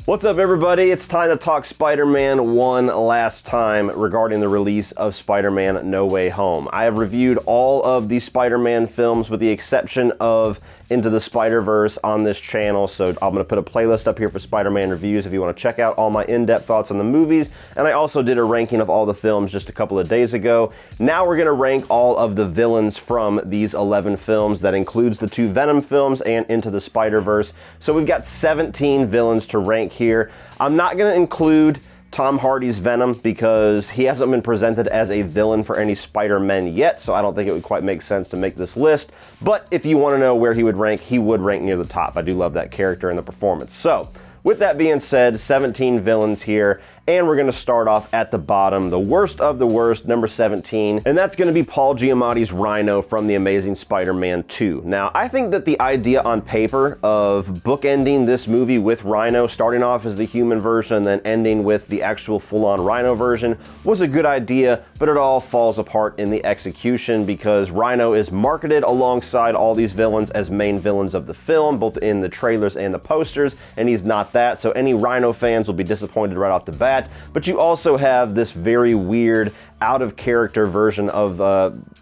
What's up, everybody? It's time to talk Spider-Man one last time regarding the release of Spider-Man No Way Home. I have reviewed all of the Spider-Man films with the exception of Into the Spider-Verse on this channel, so I'm going to put a playlist up here for Spider-Man reviews if you want to check out all my in-depth thoughts on the movies, and I also did a ranking of all the films just a couple of days ago. Now we're going to rank all of the villains from these 11 films. That includes the 2 Venom films and Into the Spider-Verse. So we've got 17 villains to rank here. I'm not going to include Tom Hardy's Venom because he hasn't been presented as a villain for any Spider-Men yet, so I don't think it would quite make sense to make this list. But if you want to know where he would rank near the top. I do love that character and the performance. So, with that being said, 17 villains here, and we're going to start off at the bottom, the worst of the worst, number 17, and that's going to be Paul Giamatti's Rhino from The Amazing Spider-Man 2. Now, I think that the idea on paper of bookending this movie with Rhino, starting off as the human version and then ending with the actual full-on Rhino version, was a good idea, but it all falls apart in the execution because Rhino is marketed alongside all these villains as main villains of the film, both in the trailers and the posters, and he's not that, so any Rhino fans will be disappointed right off the bat. But you also have this very weird, out-of-character version of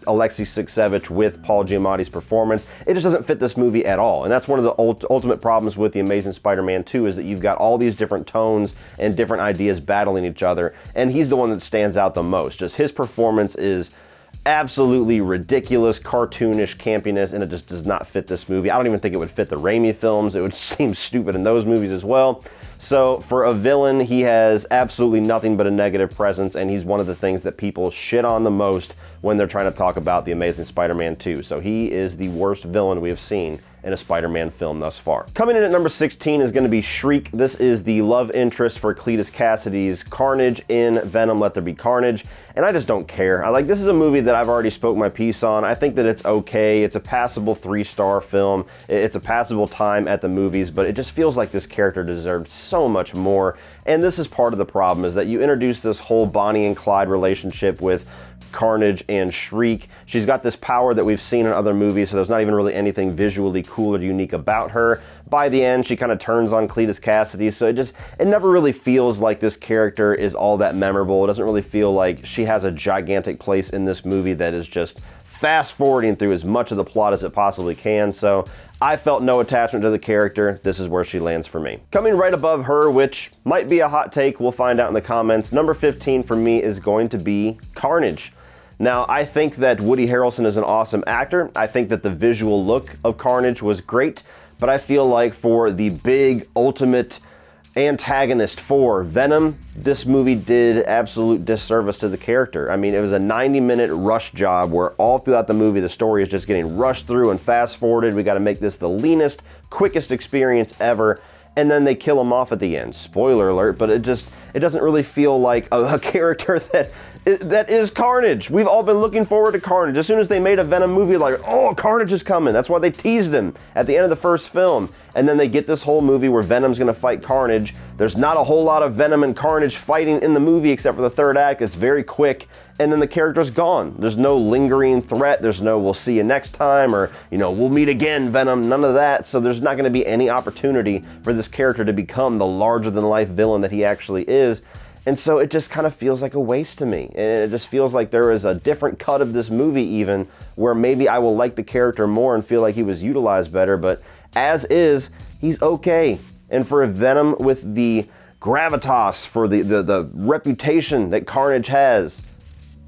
Alexei Sixevich with Paul Giamatti's performance. It just doesn't fit this movie at all, and that's one of the ultimate problems with The Amazing Spider-Man 2 is that you've got all these different tones and different ideas battling each other, and he's the one that stands out the most. Just his performance is absolutely ridiculous, cartoonish campiness, and it just does not fit this movie. I don't even think it would fit the Raimi films. It would seem stupid in those movies as well. So for a villain, he has absolutely nothing but a negative presence, and he's one of the things that people shit on the most when they're trying to talk about The Amazing Spider-Man 2. So he is the worst villain we have seen in a Spider-Man film thus far. Coming in at number 16 is going to be Shriek. This is the love interest for Cletus Cassidy's Carnage in Venom Let There Be Carnage, and I just don't care. This is a movie that I've already spoke my piece on. I think that it's okay. It's a passable 3-star film. It's a passable time at the movies, but it just feels like this character deserved so much more, and this is part of the problem, is that you introduce this whole Bonnie and Clyde relationship with Carnage and Shriek. She's got this power that we've seen in other movies, so there's not even really anything visually cool or unique about her. By the end, she kind of turns on Cletus Cassidy, so it never really feels like this character is all that memorable. It doesn't really feel like she has a gigantic place in this movie that is just fast-forwarding through as much of the plot as it possibly can, so I felt no attachment to the character. This is where she lands for me. Coming right above her, which might be a hot take, we'll find out in the comments, number 15 for me is going to be Carnage. Now, I think that Woody Harrelson is an awesome actor. I think that the visual look of Carnage was great, but I feel like for the big, ultimate antagonist for Venom, this movie did absolute disservice to the character. I mean, it was a 90-minute rush job where all throughout the movie the story is just getting rushed through and fast-forwarded. We got to make this the leanest, quickest experience ever, and then they kill him off at the end. Spoiler alert, but it doesn't really feel like a character that is Carnage. We've all been looking forward to Carnage. As soon as they made a Venom movie, like, oh, Carnage is coming. That's why they teased him at the end of the first film. And then they get this whole movie where Venom's going to fight Carnage. There's not a whole lot of Venom and Carnage fighting in the movie except for the third act. It's very quick. And then the character's gone. There's no lingering threat. There's no we'll see you next time or, we'll meet again, Venom. None of that. So there's not going to be any opportunity for this character to become the larger-than-life villain that he actually is. And so it just kind of feels like a waste to me. And it just feels like there is a different cut of this movie even where maybe I will like the character more and feel like he was utilized better. But as is, he's okay. And for a Venom with the gravitas, for the reputation that Carnage has,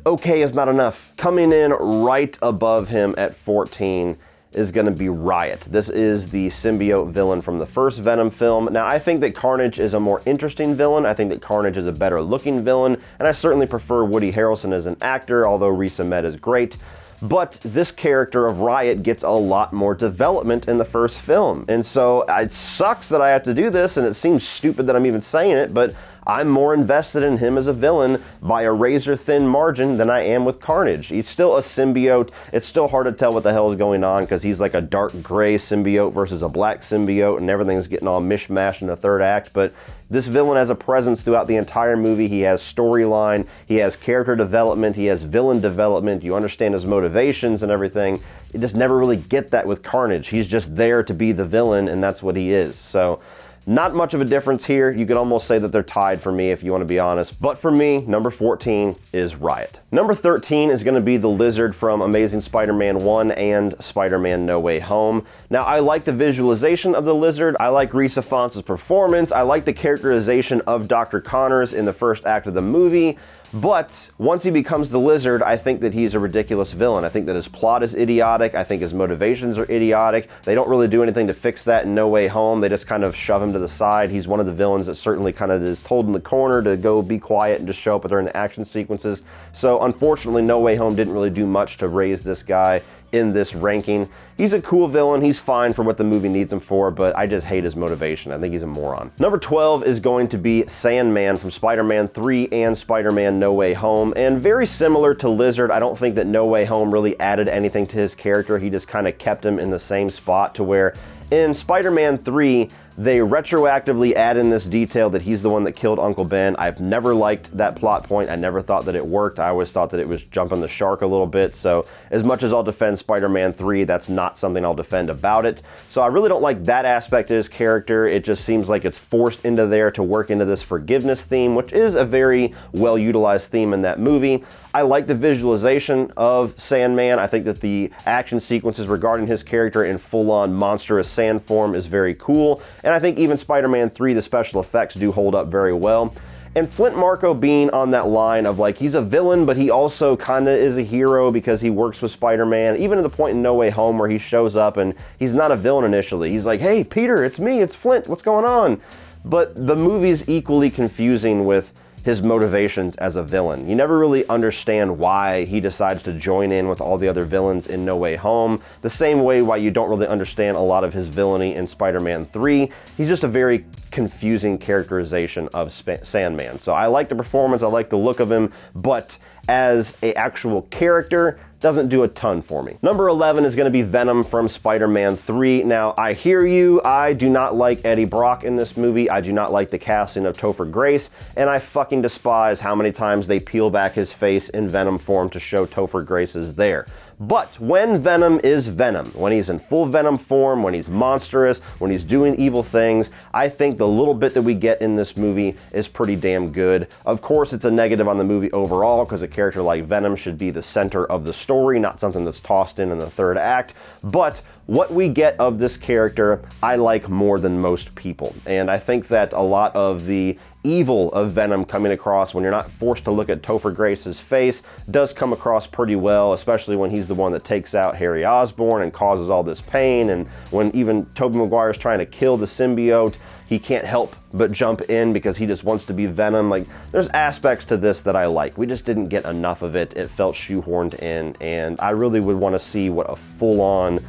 okay is not enough. Coming in right above him at 14 is going to be Riot. This is the symbiote villain from the first Venom film. Now, I think that Carnage is a more interesting villain. I think that Carnage is a better looking villain, and I certainly prefer Woody Harrelson as an actor, although Riz Ahmed is great. But this character of Riot gets a lot more development in the first film. And so it sucks that I have to do this, and it seems stupid that I'm even saying it, but I'm more invested in him as a villain by a razor-thin margin than I am with Carnage. He's still a symbiote. It's still hard to tell what the hell is going on because he's like a dark gray symbiote versus a black symbiote, and everything's getting all mishmashed in the third act. But this villain has a presence throughout the entire movie. He has storyline, he has character development, he has villain development. You understand his motivations and everything. You just never really get that with Carnage. He's just there to be the villain, and that's what he is. So Not much of a difference here. You could almost say that they're tied for me if you want to be honest. But for me, number 14 is Riot. Number 13 is going to be the Lizard from Amazing Spider-Man 1 and Spider-Man No Way Home. Now, I like the visualization of the Lizard. I like Rhys Ifanse's performance. I like the characterization of Dr. Connors in the first act of the movie. But once he becomes the Lizard, I think that he's a ridiculous villain. I think that his plot is idiotic. I think his motivations are idiotic. They don't really do anything to fix that in No Way Home. They just kind of shove him to the side. He's one of the villains that certainly kind of is told in the corner to go be quiet and just show up during the action sequences. So unfortunately, No Way Home didn't really do much to raise this guy in this ranking. He's a cool villain. He's fine for what the movie needs him for, but I just hate his motivation. I think he's a moron. Number 12 is going to be Sandman from Spider-Man 3 and Spider-Man No Way Home. And very similar to Lizard, I don't think that No Way Home really added anything to his character. He just kind of kept him in the same spot to where in Spider-Man 3, they retroactively add in this detail that he's the one that killed Uncle Ben. I've never liked that plot point. I never thought that it worked. I always thought that it was jumping the shark a little bit. So as much as I'll defend Spider-Man 3, that's not something I'll defend about it. So I really don't like that aspect of his character. It just seems like it's forced into there to work into this forgiveness theme, which is a very well-utilized theme in that movie. I like the visualization of Sandman. I think that the action sequences regarding his character in full-on monstrous sand form is very cool. And I think even Spider-Man 3, the special effects do hold up very well. And Flint Marko being on that line of like, he's a villain, but he also kind of is a hero because he works with Spider-Man, even to the point in No Way Home where he shows up and he's not a villain initially. He's like, hey, Peter, it's me, it's Flint, what's going on? But the movie's equally confusing with his motivations as a villain. You never really understand why he decides to join in with all the other villains in No Way Home. The same way why you don't really understand a lot of his villainy in Spider-Man 3. He's just a very confusing characterization of Sandman. So I like the performance, I like the look of him, but as an actual character, doesn't do a ton for me. Number 11 is going to be Venom from Spider-Man 3. Now, I hear you. I do not like Eddie Brock in this movie. I do not like the casting of Topher Grace, and I fucking despise how many times they peel back his face in Venom form to show Topher Grace is there. But when Venom is Venom, when he's in full Venom form, when he's monstrous, when he's doing evil things, I think the little bit that we get in this movie is pretty damn good. Of course, it's a negative on the movie overall because a character like Venom should be the center of the story, not something that's tossed in the third act. But what we get of this character, I like more than most people. And I think that a lot of the evil of Venom coming across when you're not forced to look at Topher Grace's face does come across pretty well, especially when he's the one that takes out Harry Osborn and causes all this pain, and when even Tobey Maguire's trying to kill the symbiote, he can't help but jump in because he just wants to be Venom. Like, there's aspects to this that I like. We just didn't get enough of it. It felt shoehorned in, and I really would want to see what a full-on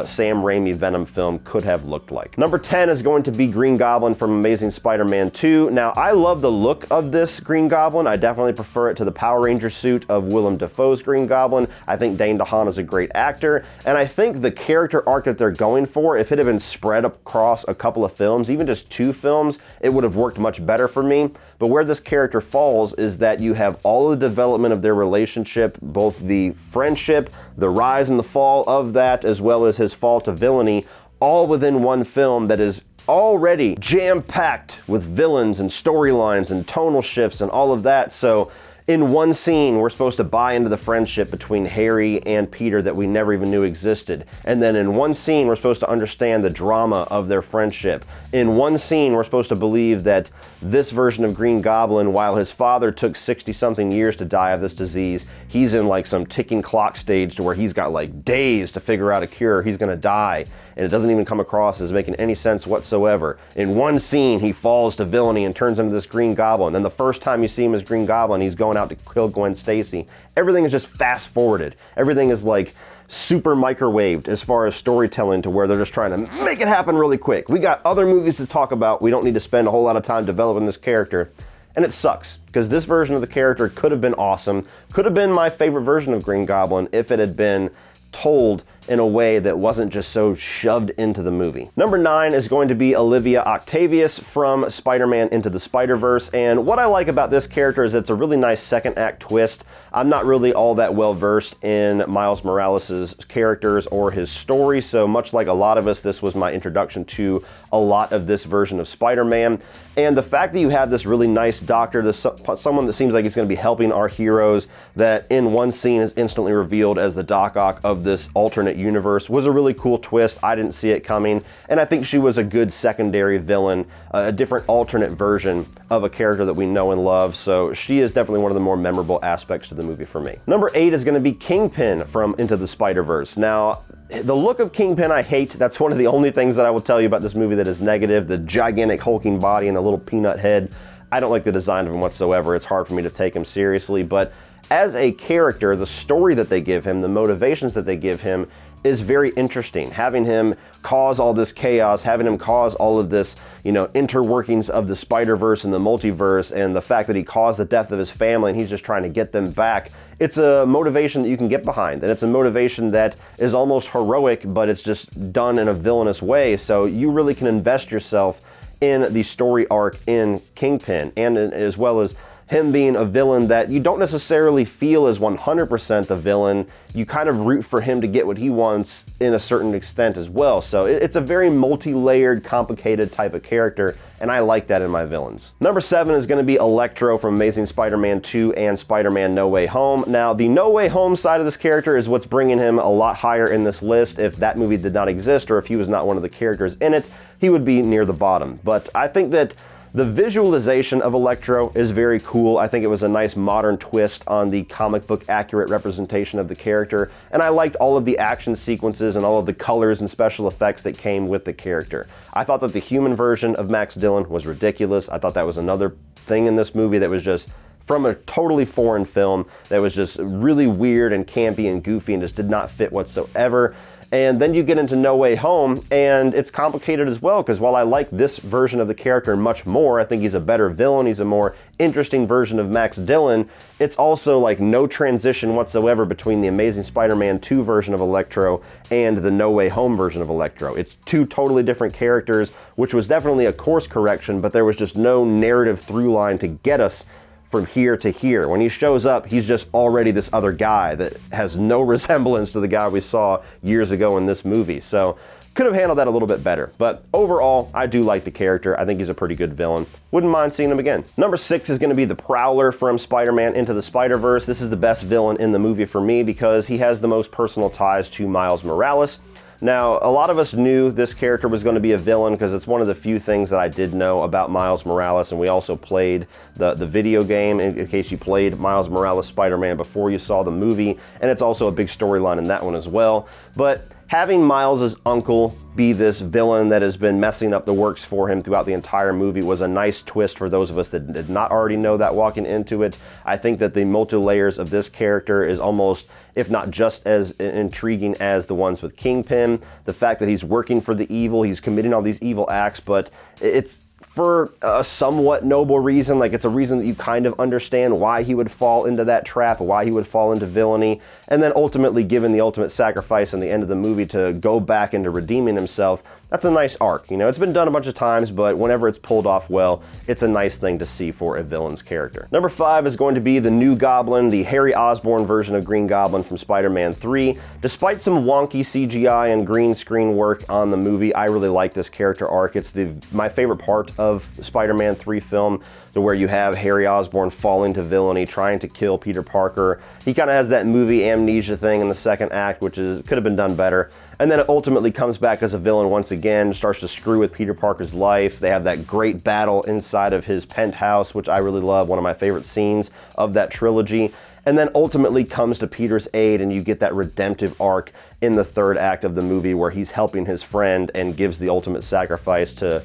Sam Raimi Venom film could have looked like. Number 10 is going to be Green Goblin from Amazing Spider-Man 2. Now, I love the look of this Green Goblin. I definitely prefer it to the Power Ranger suit of Willem Dafoe's Green Goblin. I think Dane DeHaan is a great actor, and I think the character arc that they're going for, if it had been spread across a couple of films, even just 2 films, it would have worked much better for me. But where this character falls is that you have all of the development of their relationship, both the friendship, the rise and the fall of that, as well as his fall to villainy, all within one film that is already jam-packed with villains and storylines and tonal shifts and all of that. So in one scene, we're supposed to buy into the friendship between Harry and Peter that we never even knew existed. And then in one scene, we're supposed to understand the drama of their friendship. In one scene, we're supposed to believe that this version of Green Goblin, while his father took 60-something years to die of this disease, he's in like some ticking clock stage to where he's got like days to figure out a cure. He's gonna die. And it doesn't even come across as making any sense whatsoever. In one scene, he falls to villainy and turns into this Green Goblin. And the first time you see him as Green Goblin, he's going out to kill Gwen Stacy. Everything is just fast forwarded. Everything is like super microwaved as far as storytelling, to where they're just trying to make it happen really quick. We got other movies to talk about. We don't need to spend a whole lot of time developing this character. And it sucks, because this version of the character could have been awesome, could have been my favorite version of Green Goblin if it had been told in a way that wasn't just so shoved into the movie. Number 9 is going to be Olivia Octavius from Spider-Man Into the Spider-Verse, and what I like about this character is it's a really nice second act twist. I'm not really all that well versed in Miles Morales' characters or his story, so much like a lot of us, this was my introduction to a lot of this version of Spider-Man. And the fact that you have this really nice doctor, someone that seems like he's going to be helping our heroes, that in one scene is instantly revealed as the Doc Ock of this alternate universe, was a really cool twist. I didn't see it coming, and I think she was a good secondary villain, a different alternate version of a character that we know and love, so she is definitely one of the more memorable aspects to the movie for me. Number 8 is going to be Kingpin from Into the Spider-Verse. Now, the look of Kingpin I hate. That's one of the only things that I will tell you about this movie that is negative. The gigantic hulking body and the little peanut head. I don't like the design of him whatsoever. It's hard for me to take him seriously, but as a character, the story that they give him, the motivations that they give him, is very interesting. Having him cause all this chaos, having him cause all of this, interworkings of the Spider-Verse and the multiverse, and the fact that he caused the death of his family and he's just trying to get them back. It's a motivation that you can get behind, and it's a motivation that is almost heroic, but it's just done in a villainous way, so you really can invest yourself in the story arc in Kingpin, and as well as him being a villain that you don't necessarily feel is 100% the villain. You kind of root for him to get what he wants in a certain extent as well. So it's a very multi-layered, complicated type of character, and I like that in my villains. Number 7 is going to be Electro from Amazing Spider-Man 2 and Spider-Man No Way Home. Now, the No Way Home side of this character is what's bringing him a lot higher in this list. If that movie did not exist, or if he was not one of the characters in it, he would be near the bottom. But I think that the visualization of Electro is very cool. I think it was a nice modern twist on the comic book accurate representation of the character, and I liked all of the action sequences and all of the colors and special effects that came with the character. I thought that the human version of Max Dillon was ridiculous. I thought that was another thing in this movie that was just from a totally foreign film that was just really weird and campy and goofy and just did not fit whatsoever. And then you get into No Way Home, and it's complicated as well, because while I like this version of the character much more, I think he's a better villain, he's a more interesting version of Max Dillon, it's also like no transition whatsoever between the Amazing Spider-Man 2 version of Electro and the No Way Home version of Electro. It's two totally different characters, which was definitely a course correction, but there was just no narrative through line to get us from here to here. When he shows up, he's just already this other guy that has no resemblance to the guy we saw years ago in this movie. So could have handled that a little bit better. But overall, I do like the character. I think he's a pretty good villain. Wouldn't mind seeing him again. Number 6 is going to be the Prowler from Spider-Man Into the Spider-Verse. This is the best villain in the movie for me because he has the most personal ties to Miles Morales. Now, a lot of us knew this character was going to be a villain because it's one of the few things that I did know about Miles Morales, and we also played the video game in case you played Miles Morales Spider-Man before you saw the movie, and it's also a big storyline in that one as well. But having Miles's uncle be this villain that has been messing up the works for him throughout the entire movie was a nice twist for those of us that did not already know that walking into it. I think that the multi-layers of this character is almost, if not just as intriguing as the ones with Kingpin. The fact that he's working for the evil, he's committing all these evil acts, but it's for a somewhat noble reason. Like, it's a reason that you kind of understand why he would fall into that trap, why he would fall into villainy, and then ultimately given the ultimate sacrifice in the end of the movie to go back into redeeming himself. That's a nice arc. It's been done a bunch of times, but whenever it's pulled off well, it's a nice thing to see for a villain's character. Number 5 is going to be the new Goblin, the Harry Osborn version of Green Goblin from Spider-Man 3. Despite some wonky CGI and green screen work on the movie, I really like this character arc. It's my favorite part of Spider-Man 3 film, to where you have Harry Osborn falling to villainy, trying to kill Peter Parker. He kind of has that movie amnesia thing in the second act, which could have been done better. And then it ultimately comes back as a villain once again, starts to screw with Peter Parker's life. They have that great battle inside of his penthouse, which I really love, one of my favorite scenes of that trilogy. And then ultimately comes to Peter's aid, and you get that redemptive arc in the third act of the movie where he's helping his friend and gives the ultimate sacrifice to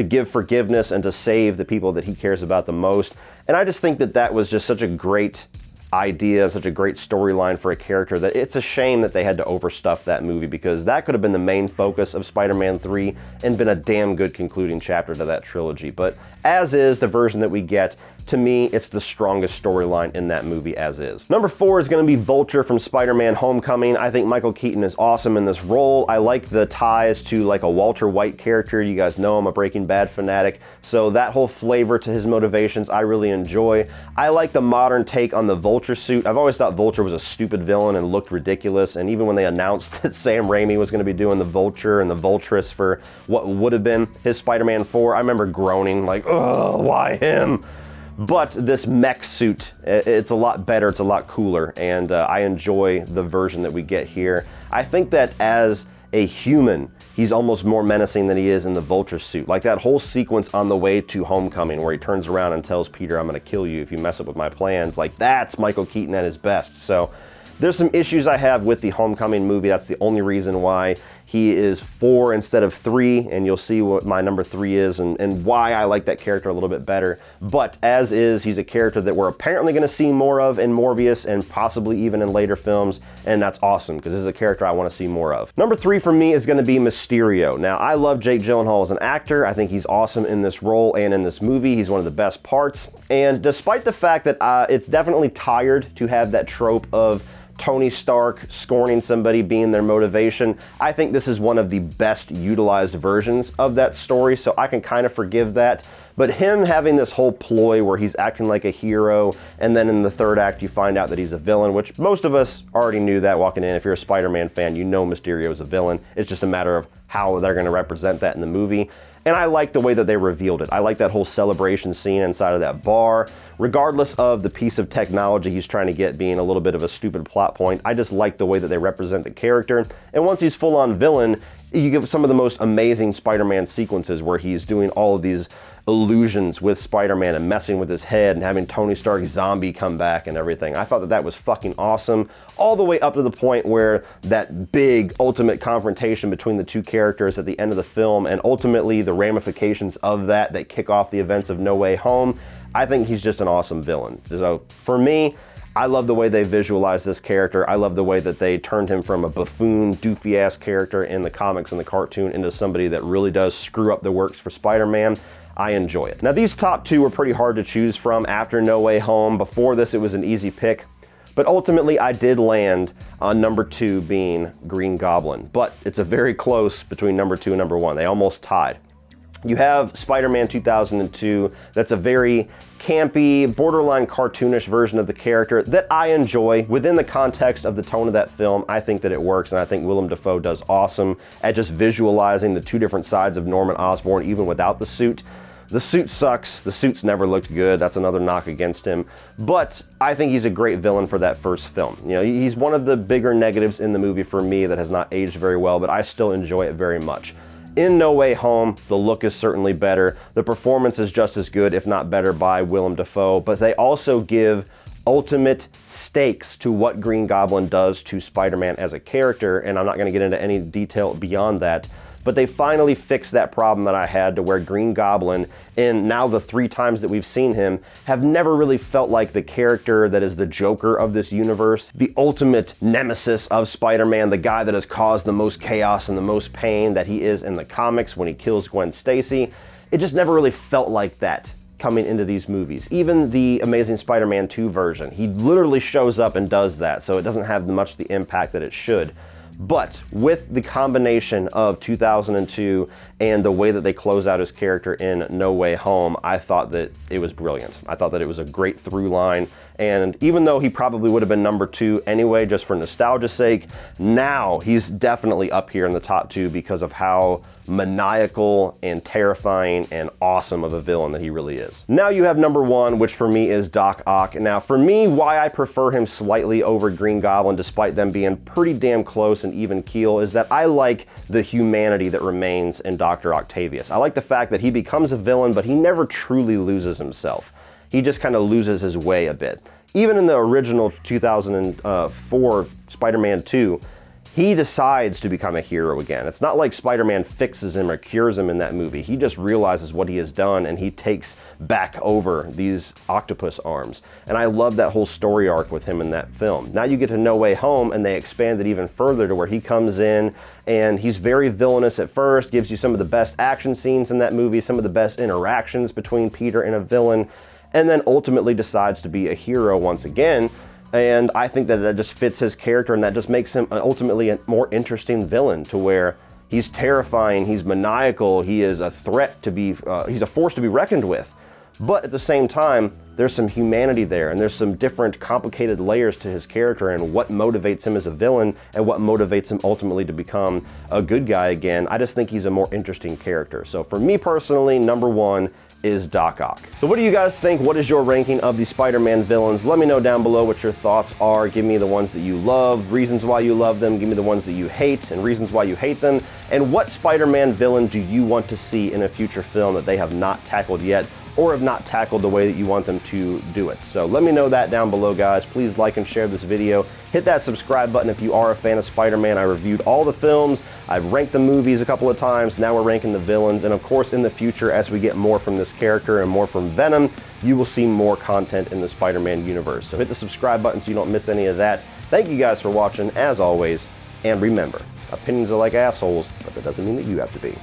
give forgiveness and to save the people that he cares about the most. And I just think that that was just such a great idea, such a great storyline for a character, that it's a shame that they had to overstuff that movie, because that could have been the main focus of Spider-Man 3 and been a damn good concluding chapter to that trilogy. But as is, the version that we get to me, it's the strongest storyline in that movie as is. Number 4 is going to be Vulture from Spider-Man Homecoming. I think Michael Keaton is awesome in this role. I like the ties to like a Walter White character. You guys know I'm a Breaking Bad fanatic, so that whole flavor to his motivations I really enjoy. I like the modern take on the Vulture suit. I've always thought Vulture was a stupid villain and looked ridiculous, and even when they announced that Sam Raimi was going to be doing the Vulture and the Vultress for what would have been his Spider-Man 4, I remember groaning like, ugh, why him? But this mech suit, it's a lot better, it's a lot cooler, and I enjoy the version that we get here. I think that as a human, he's almost more menacing than he is in the Vulture suit. Like that whole sequence on the way to Homecoming where he turns around and tells Peter, I'm gonna kill you if you mess up with my plans. Like that's Michael Keaton at his best. So there's some issues I have with the Homecoming movie. That's the only reason why he is 4 instead of 3, and you'll see what my number 3 is and why I like that character a little bit better. But as is, he's a character that we're apparently going to see more of in Morbius and possibly even in later films, and that's awesome because this is a character I want to see more of. Number 3 for me is going to be Mysterio. Now, I love Jake Gyllenhaal as an actor. I think he's awesome in this role and in this movie. He's one of the best parts, and despite the fact that it's definitely tired to have that trope of Tony Stark scorning somebody being their motivation, I think this is one of the best utilized versions of that story, so I can kind of forgive that. But him having this whole ploy where he's acting like a hero, and then in the third act you find out that he's a villain, which most of us already knew that walking in. If you're a Spider-Man fan, you know Mysterio is a villain. It's just a matter of how they're going to represent that in the movie. And I like the way that they revealed it. I like that whole celebration scene inside of that bar. Regardless of the piece of technology he's trying to get being a little bit of a stupid plot point, I just like the way that they represent the character. And once he's full-on villain, you get some of the most amazing Spider-Man sequences where he's doing all of these illusions with Spider-Man and messing with his head and having Tony Stark's zombie come back and everything. I thought that that was fucking awesome, all the way up to the point where that big ultimate confrontation between the two characters at the end of the film, and ultimately the ramifications of that kick off the events of No Way Home. I think he's just an awesome villain. So for me, I love the way they visualize this character. I love the way that they turned him from a buffoon, doofy-ass character in the comics and the cartoon into somebody that really does screw up the works for Spider-Man. I enjoy it. Now, these top 2 were pretty hard to choose from after No Way Home. Before this, it was an easy pick. But ultimately, I did land on number 2 being Green Goblin. But it's a very close between number 2 and number 1. They almost tied. You have Spider-Man 2002, that's a very campy, borderline cartoonish version of the character that I enjoy. Within the context of the tone of that film, I think that it works, and I think Willem Dafoe does awesome at just visualizing the 2 different sides of Norman Osborn, even without the suit. The suit sucks. The suit's never looked good. That's another knock against him. But I think he's a great villain for that first film. You know, he's one of the bigger negatives in the movie for me that has not aged very well, but I still enjoy it very much. In No Way Home, the look is certainly better. The performance is just as good, if not better, by Willem Dafoe, but they also give ultimate stakes to what Green Goblin does to Spider-Man as a character, and I'm not going to get into any detail beyond that. But they finally fixed that problem that I had to where Green Goblin, in now the 3 times that we've seen him, have never really felt like the character that is the Joker of this universe, the ultimate nemesis of Spider-Man, the guy that has caused the most chaos and the most pain that he is in the comics when he kills Gwen Stacy. It just never really felt like that coming into these movies. Even the Amazing Spider-Man 2 version, he literally shows up and does that, so it doesn't have much the impact that it should. But with the combination of 2002 and the way that they close out his character in No Way Home, I thought that it was brilliant. I thought that it was a great through line. And even though he probably would have been number 2 anyway, just for nostalgia's sake, now he's definitely up here in the top 2 because of how maniacal and terrifying and awesome of a villain that he really is. Now you have number 1, which for me is Doc Ock. Now for me, why I prefer him slightly over Green Goblin, despite them being pretty damn close and even keel, is that I like the humanity that remains in Dr. Octavius. I like the fact that he becomes a villain, but he never truly loses himself. He just kind of loses his way a bit. Even in the original 2004 Spider-Man 2, he decides to become a hero again. It's not like Spider-Man fixes him or cures him in that movie. He just realizes what he has done and he takes back over these octopus arms. And I love that whole story arc with him in that film. Now you get to No Way Home and they expand it even further to where he comes in and he's very villainous at first, gives you some of the best action scenes in that movie, some of the best interactions between Peter and a villain. and then ultimately decides to be a hero once again. And I think that that just fits his character, and that just makes him ultimately a more interesting villain, to where he's terrifying, he's maniacal, he is a threat to be, he's a force to be reckoned with. But at the same time, there's some humanity there, and there's some different complicated layers to his character and what motivates him as a villain and what motivates him ultimately to become a good guy again. I just think he's a more interesting character. So for me personally, number one is Doc Ock. So what do you guys think? What is your ranking of the Spider-Man villains? Let me know down below what your thoughts are. Give me the ones that you love, reasons why you love them. Give me the ones that you hate and reasons why you hate them. And what Spider-Man villain do you want to see in a future film that they have not tackled yet, or have not tackled the way that you want them to do it? So let me know that down below, guys. Please like and share this video. Hit that subscribe button if you are a fan of Spider-Man. I reviewed all the films, I've ranked the movies a couple of times, now we're ranking the villains, and of course in the future, as we get more from this character and more from Venom, you will see more content in the Spider-Man universe. So hit the subscribe button so you don't miss any of that. Thank you guys for watching, as always, and remember, opinions are like assholes, but that doesn't mean that you have to be.